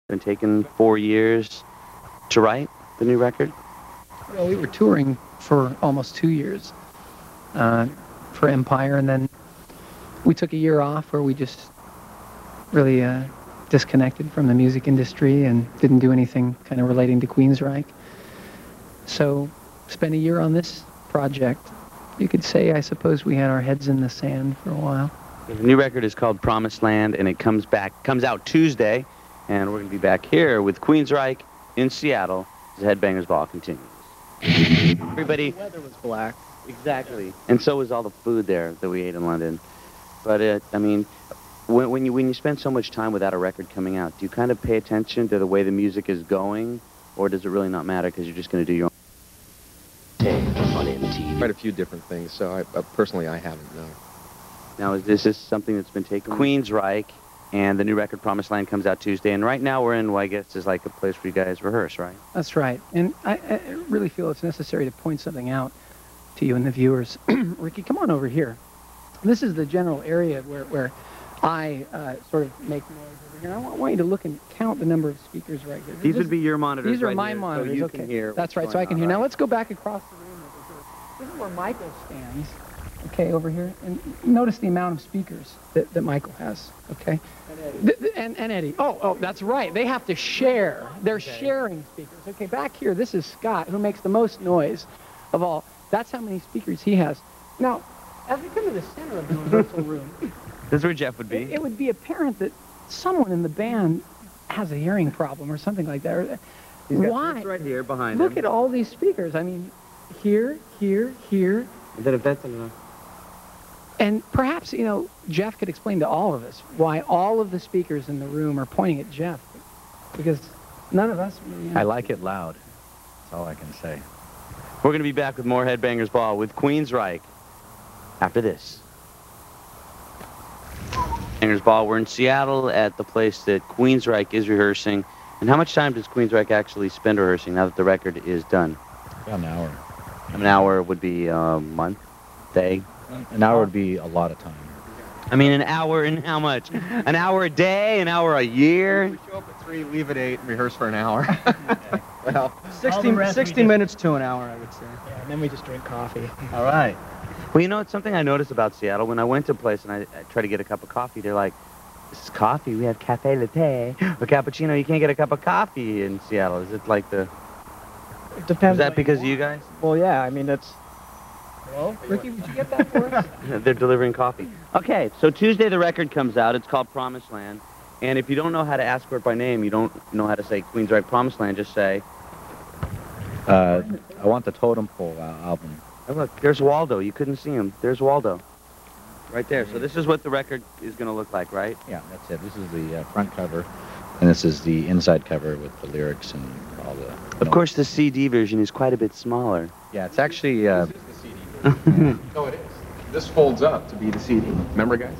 Been taking 4 years to write the new record. Well, we were touring for almost 2 years for Empire, and then we took a year off where we just really disconnected from the music industry and didn't do anything kind of relating to Queensryche. So, spent a year on this project. You could say, I suppose, we had our heads in the sand for a while. The new record is called Promised Land, and it comes out Tuesday, and we're going to be back here with Queensryche in Seattle as the Headbangers Ball continues. Everybody. The weather was black. Exactly. And so was all the food there that we ate in London. But I mean, when you spend so much time without a record coming out, do you kind of pay attention to the way the music is going, or does it really not matter because you're just going to do your own take on MTV? Quite a few different things. So personally, I haven't. No. Now, is this something that's been taken? Queensryche, and the new record Promised Land comes out Tuesday, and right now we're in, well, I guess, is like a place where you guys rehearse, right? That's right. And I really feel it's necessary to point something out to you and the viewers. Ricky, come on over here. This is the general area where I sort of make noise over here. And I want you to look and count the number of speakers right here. These would be your monitors. These are right my here, monitors. So you okay. can hear. That's right. So I can hear. Now let's go back across the room over here. This is where Michael stands. Okay, over here. And notice the amount of speakers that Michael has. Okay. And Eddie. Oh, that's right. They have to share. They're sharing speakers. Okay, back here, this is Scott, who makes the most noise of all. That's how many speakers he has. Now, as we come to the center of the rehearsal room, this is where Jeff would be. It would be apparent that someone in the band has a hearing problem or something like that. Why? Right here behind Look him. at all these speakers. I mean, here, here, here. Then if that's enough. And perhaps, you know, Jeff could explain to all of us why all of the speakers in the room are pointing at Jeff. Because none of us really I like it loud. That's all I can say. We're going to be back with more Headbangers Ball with Queensryche after this. Headbangers Ball, we're in Seattle at the place that Queensryche is rehearsing. And how much time does Queensryche actually spend rehearsing now that the record is done? About an hour. An hour would be a month, day? An hour would be a lot of time. I mean, an hour and how much? An hour a day? An hour a year? We show up at 3, leave at 8, and rehearse for an hour. Well, 60 minutes to an hour, I would say. Yeah, and then we just drink coffee. All right. Well, you know, it's something I noticed about Seattle. When I went to a place and I tried to get a cup of coffee, they're like, this is coffee. We have cafe latte or cappuccino. You can't get a cup of coffee in Seattle. Is it like the... It depends. Is that because of you guys? Well, yeah, I mean, that's... Well, Ricky, would you get that for us? They're delivering coffee. Okay, so Tuesday the record comes out. It's called Promised Land. And if you don't know how to ask for it by name, you don't know how to say Queensryche Promised Land, just say... I want the Totem Pole album. Oh, look, there's Waldo. You couldn't see him. There's Waldo. Right there. So this is what the record is going to look like, right? Yeah, that's it. This is the front cover, and this is the inside cover with the lyrics and all the... Of course, the CD version is quite a bit smaller. Yeah, it's actually... this is the CD version. No, it is. This folds up to be the CD. Remember, guys?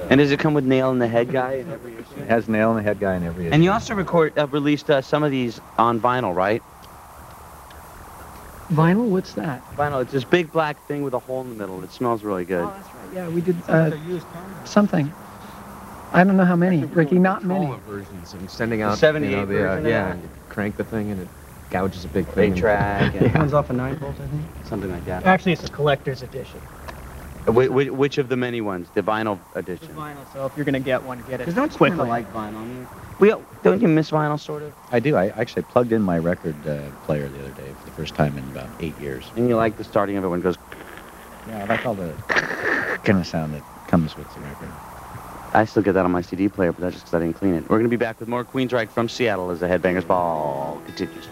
And does it come with Nail in the Head guy in every issue? It has Nail in the Head guy in every issue. And you also released some of these on vinyl, right? Vinyl? What's that? Vinyl. It's this big black thing with a hole in the middle. It smells really good. Oh, that's right. Yeah, we did something. I don't know how many, Ricky. Not many. Versions and sending out, 78 version of yeah, that. and you crank the thing and it gouges a big thing. Big track. It comes off a 9-volt, I think. Something like that. Actually, it's a collector's edition. Which of the many ones? The vinyl edition. It's vinyl, so if you're going to get one, get it Because don't you quickly. kind of like vinyl? Don't you miss vinyl, sort of? I do. I actually plugged in my record player the other day for the first time in about 8 years. And you like the starting of it when it goes... Yeah, I like all the kind of sound that comes with the record. I still get that on my CD player, but that's just because I didn't clean it. We're going to be back with more Queensryche from Seattle as the Headbangers Ball continues.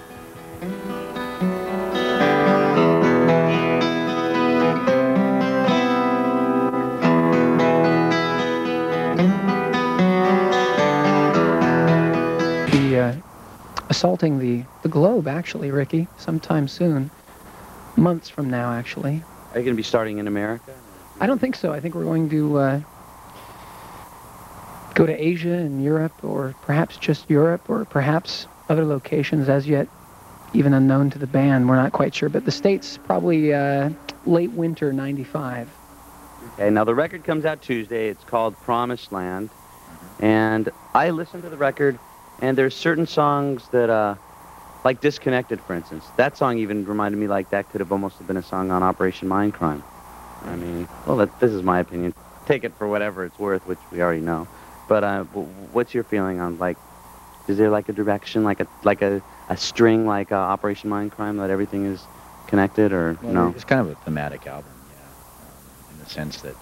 Assaulting the globe, actually, Ricky, sometime soon. Months from now, actually. Are you going to be starting in America? I don't think so. I think we're going to go to Asia and Europe, or perhaps just Europe, or perhaps other locations as yet even unknown to the band. We're not quite sure, but the States probably late winter '95. Okay, now the record comes out Tuesday. It's called Promised Land. And I listened to the record, and there's certain songs that, like Disconnected, for instance. That song even reminded me like that could have almost been a song on Operation Mindcrime. I mean, well, this is my opinion. Take it for whatever it's worth, which we already know. But what's your feeling on, like, is there like a direction, like a string, like Operation Mindcrime, that everything is connected, or well, no? It's kind of a thematic album, yeah, in the sense that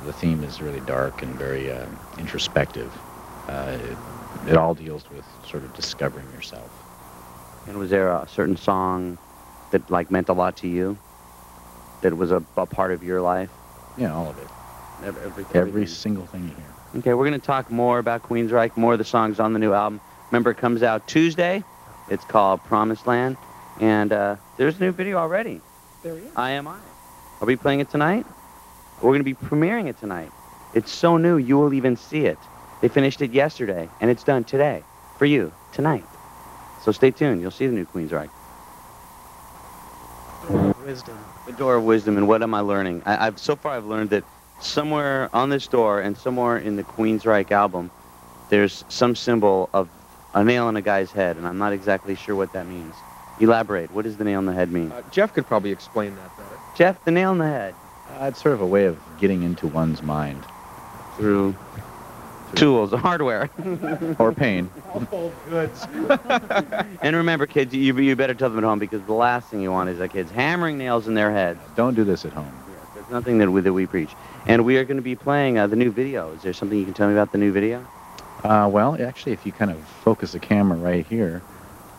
the theme is really dark and very introspective. It all deals with sort of discovering yourself. And was there a certain song that like meant a lot to you? That was a part of your life? Yeah, all of it. Everything. Every single thing you hear. Okay, we're going to talk more about Queensryche, more of the songs on the new album. Remember, it comes out Tuesday. It's called Promised Land. And there's a new video already. There he is. I Am I. Are we playing it tonight? We're going to be premiering it tonight. It's so new, you will even see it. They finished it yesterday, and it's done today. For you, tonight. So stay tuned. You'll see the new Queensryche. Wisdom. The Door of Wisdom, and what am I learning? So far I've learned that somewhere on this door and somewhere in the Queensryche album, there's some symbol of a nail in a guy's head, and I'm not exactly sure what that means. Elaborate. What does the nail in the head mean? Jeff could probably explain that better. Jeff, the nail in the head. It's sort of a way of getting into one's mind. Through tools, hardware. Or pain. Household goods. And remember, kids, you better tell them at home, because the last thing you want is kids hammering nails in their heads. Don't do this at home. There's nothing that we preach. And we are going to be playing the new video. Is there something you can tell me about the new video? Well, actually, if you kind of focus the camera right here,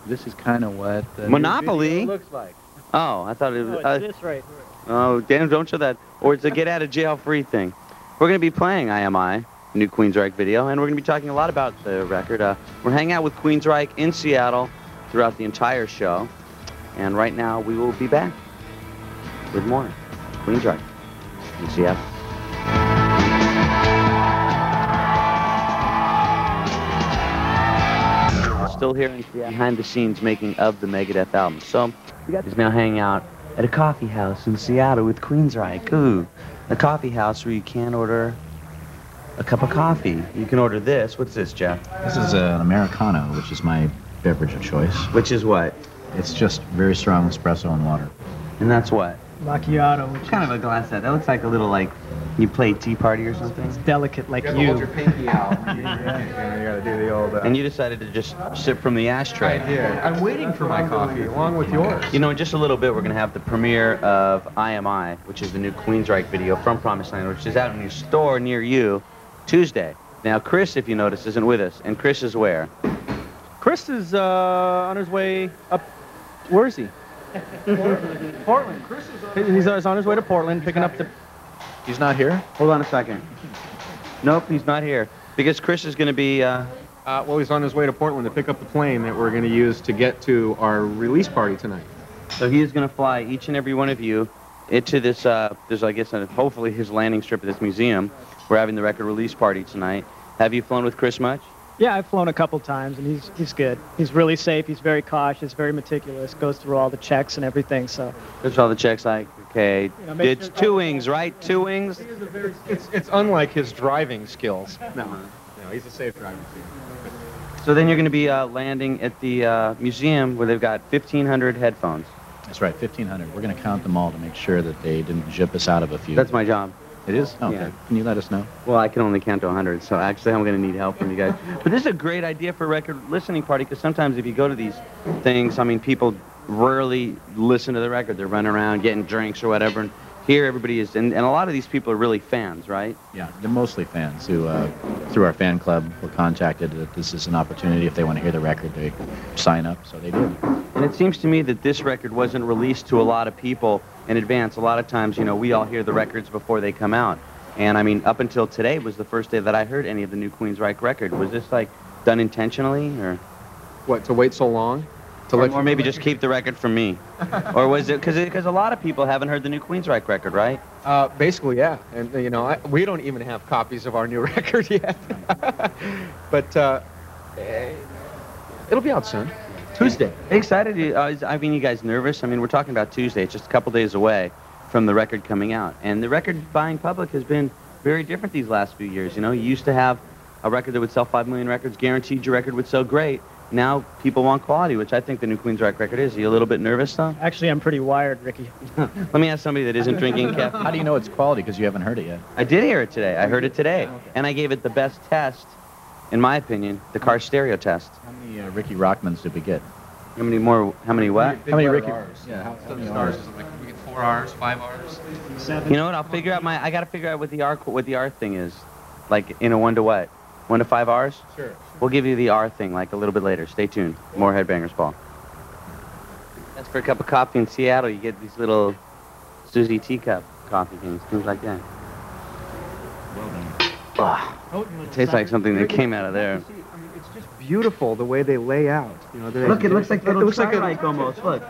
this is kind of what the Monopoly? new video looks like. Oh, I thought it Oh, was... it's this right here. Oh, damn, don't show that. Or it's a get-out-of-jail-free thing. We're going to be playing I Am I, new Queensryche video, and we're going to be talking a lot about the record. We're hanging out with Queensryche in Seattle throughout the entire show. And right now, we will be back with more Queensryche in Seattle. Still here in Seattle, behind the scenes making of the Megadeth album. So, he's now hanging out at a coffee house in Seattle with Queensryche. Ooh, a coffee house where you can order a cup of coffee. You can order this. What's this, Jeff? This is an Americano, which is my beverage of choice. Which is what? It's just very strong espresso and water. And that's what? Macchiato, which What kind of a glass that? That looks like a little, like, you play tea party or something? is delicate like You gotta hold your you. pinky out. You gotta do the old... And you decided to just sip from the ashtray. Yeah, I'm waiting for my coffee, along with yours. You know, in just a little bit, we're going to have the premiere of I Am I, which is the new Queensryche video from Promised Land, which is out in your store near you Tuesday. Now, Chris, if you notice, isn't with us. And Chris is where? Chris is on his way up. Where is he? Portland. Chris is he's on his way to Portland, picking up the... He's not here? Hold on a second. Nope, he's not here. Because Chris is going to be... Well, he's on his way to Portland to pick up the plane that we're going to use to get to our release party tonight. So he is going to fly each and every one of you into this, there's, I guess, hopefully his landing strip at this museum. We're having the record release party tonight. Have you flown with Chris much? Yeah, I've flown a couple times, and he's good. He's really safe. He's very cautious, very meticulous, goes through all the checks and everything, so... There's all the checks, like, okay, You know, make it's sure- two wings, right? Two wings? It's unlike his driving skills. No, he's a safe driver. So then you're going to be landing at the museum where they've got 1,500 headphones. That's right, 1,500. We're going to count them all to make sure that they didn't zip us out of a few. That's my job. It is? Okay. Yeah. Can you let us know? Well, I can only count to 100, so actually I'm going to need help from you guys. But this is a great idea for a record listening party, because sometimes if you go to these things, I mean, people rarely listen to the record. They're running around getting drinks or whatever, and here everybody is, and a lot of these people are really fans, right? Yeah, they're mostly fans who, through our fan club, were contacted that this is an opportunity. If they want to hear the record, they sign up, so they did. And it seems to me that this record wasn't released to a lot of people in advance. A lot of times, you know, we all hear the records before they come out. And I mean, up until today was the first day that I heard any of the new Queensryche record. Was this like done intentionally, or What, to wait so long? or maybe just keep the record from me? Or was it because a lot of people haven't heard the new Queensryche record, right? Basically, yeah. And, you know, we don't even have copies of our new record yet. But it'll be out soon. Tuesday. Excited? I mean, you guys nervous? I mean, we're talking about Tuesday. It's just a couple days away from the record coming out. And the record buying public has been very different these last few years. You know, you used to have a record that would sell 5 million records guaranteed your record would sell great. Now people want quality, which I think the new Queensryche record is. Are you a little bit nervous, though? Actually, I'm pretty wired, Ricky. Let me ask somebody that isn't drinking caffeine. How do you know it's quality? Because you haven't heard it yet. I did hear it today. I heard it today. And I gave it the best test, in my opinion, the car stereo test. How many Ricky Rockmans did we get? How many more? How many what? How many Ricky? Yeah, how many R's? Like, we get 4 R's, 5 R's. You know what? I'll figure out I got to figure out what the R thing is. Like in a 1 to what? 1 to 5 R's? Sure. We'll give you the R thing like a little bit later. Stay tuned. More Headbangers Ball. That's for a cup of coffee in Seattle. You get these little Susie teacup coffee things like that. Well done. Oh, it tastes like something that came out of there. I mean, it's just beautiful the way they lay out. You know, Look, it looks like it looks like Queensryche almost. Look.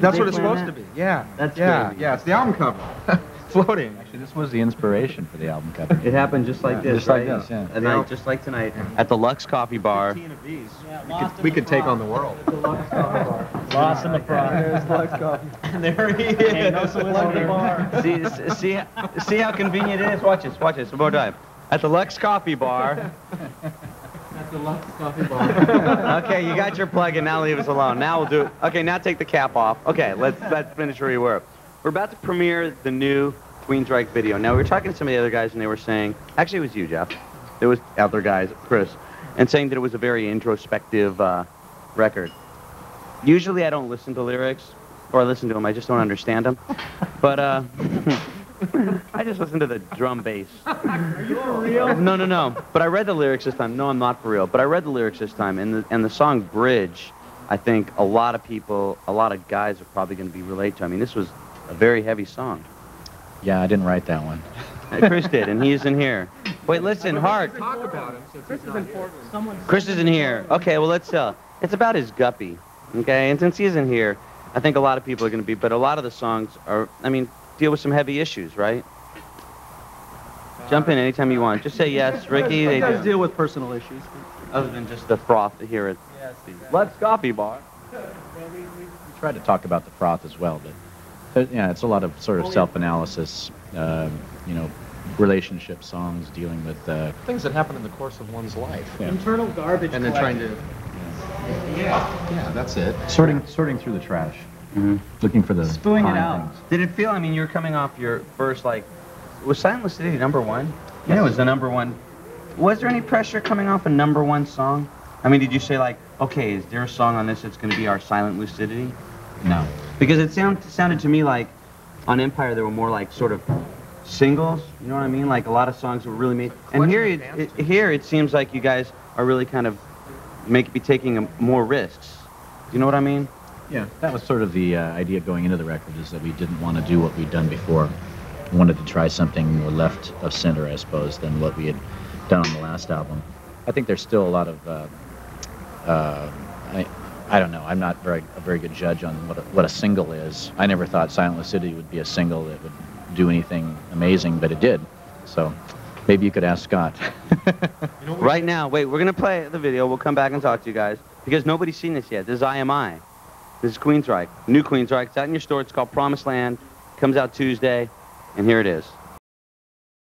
That's what it's supposed to be. Yeah. That's yeah, crazy. yeah. It's the album cover. Floating. Actually, this was the inspiration for the album cover. It happened just like this, just like right? this, yeah. A night just like tonight at the Lux Coffee Bar. 15 of these. We could take on the world. Lost in the froth. There's Lux Coffee. There he is. No saloon anymore. See how convenient it is? Watch this. One more time. At the Lux Coffee Bar. At the Lux Coffee Bar. Okay, you got your plug in. Now leave us alone. Now we'll do. Okay, now take the cap off. Okay, let's finish where you were. We're about to premiere the new Queensryche video. Now, we were talking to some of the other guys, and they were saying, actually, it was you, Jeff. There was other guys, Chris, and saying that it was a very introspective record. Usually, I don't listen to lyrics, or I listen to them. I just don't understand them. But I just listen to the drum bass. Are you for real? No. But I read the lyrics this time. No, I'm not for real. But I read the lyrics this time, and the song Bridge, I think a lot of people, a lot of guys are probably going to be relate to. I mean, this was a very heavy song. Yeah, I didn't write that one. Chris did, and he's in here. Wait, listen, Hart. Talk about him since Chris is in Portland. Chris is in here. Okay, well, let's, it's about his guppy, okay? And since he's in here, I think a lot of people are going to be, but a lot of the songs are, I mean, deal with some heavy issues, right? Jump in anytime you want. Just say yes, Ricky. They does do. deal with personal issues. Other than just the froth here at the Lux Coffee Bar. We tried to talk about the froth as well, but yeah, it's a lot of sort of self-analysis, you know, relationship songs dealing with things that happen in the course of one's life. Yeah. Internal garbage. And then trying to. Yeah, that's it. sorting through the trash, looking for the Spewing it fine out. things. Did it feel, I mean, you're coming off your first, like, was Silent Lucidity #1? Yeah, it was the #1. Was there any pressure coming off a #1 song? I mean, did you say, like, okay, is there a song on this that's going to be our Silent Lucidity? No. Because it sounded to me like on Empire there were more like sort of singles, you know what I mean? Like a lot of songs were really made. And here it seems like you guys are really kind of be taking more risks. Do you know what I mean? Yeah, that was sort of the idea going into the record, is that we didn't want to do what we'd done before. We wanted to try something more left of center, I suppose, than what we had done on the last album. I think there's still a lot of I don't know. I'm not a very good judge on what a single is. I never thought Silent Lucidity would be a single that would do anything amazing, but it did. So maybe you could ask Scott. Right now, wait, we're going to play the video. We'll come back and talk to you guys because nobody's seen this yet. This is IMI. This is Queensryche. New Queensryche. It's out in your store. It's called Promised Land. Comes out Tuesday, and here it is.